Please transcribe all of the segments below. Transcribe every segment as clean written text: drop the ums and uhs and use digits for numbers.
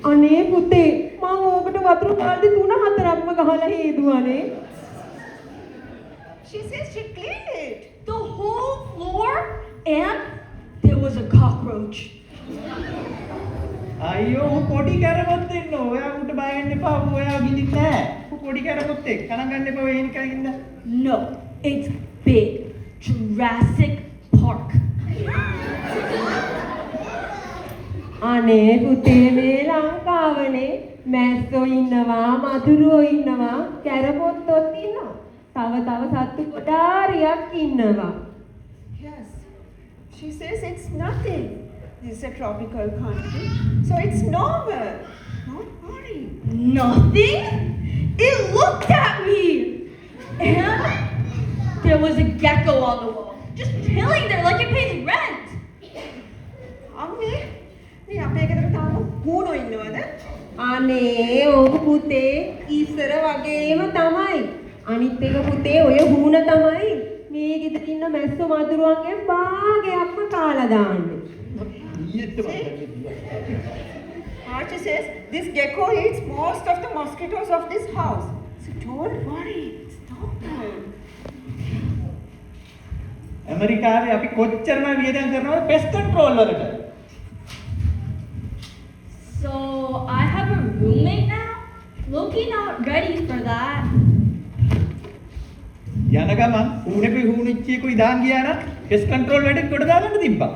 අනේ පුතේ මම ඕකට වතුර බාල්දි 3-4ක්ම ගහලා හේදුවානේ. She says she cleaned it. The whole floor, and there was a cockroach. අයියෝ පොඩි කරපොත් ඉන්න ඔයා උට බය වෙන්න එපා ඔයා ගිලින්නේ නැහැ. පොඩි කරපොත් එක්ක ගණන් ගන්න එපා ඔය එන්නේ කලින්ද. No, it's big. Jurassic Park. අනේ පුතේ මේ ලංකාවනේ මැස්සෝ ඉන්නවා මදුරුවෝ ඉන්නවා කැරපොත්තොත් ඉන්නවා. තව සත්තු කොටාරියක් ඉන්නවා. Yes. She says it's nothing. This is a tropical country, so it's normal. Don't worry. Nothing? It looked at me! And there was a gecko on the wall, just chilling there like it pays rent. අම්මේ මේ අපේ ගෙදර තාම හූනෝ ඉන්නවද? අනේ ඔව් පුතේ ඉස්සර වගේම තමයි. අනිත් එක පුතේ ඔය හුණ තමයි මේ ගෙදර ඉන්න මැස්සෝ මදුරුවන්ගෙන් භාගයක්ම කාලා දාන්නේ. Archie says this gecko eats most of the mosquitoes of this house. So don't worry, it's normal. ඇමරිකාවේ අපි කොච්චරම වියදම් කරනවද පෙස්ට් කන්ට්‍රෝල් වලට. So I have a roommate now? Loki not ready for that. යන ගමන් ඌනේ හුණිච්චියකුයි දාන් ගියා නම් පෙස්ට් කන්ට්‍රෝල් වැඩේ කොට දාගන්න තිබ්බා.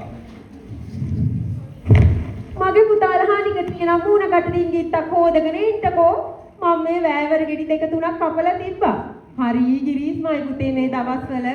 මගේ පුතාලා හානික තියෙන මූණ ගැටලින් ගිත්තක් හොදගෙන ඉන්නකෝ මම මේ වෑවර ගෙඩි 2-3ක් කපලා තිබ්බා. හරි ගිරීස්මයි පුතේ මේ දවස්වල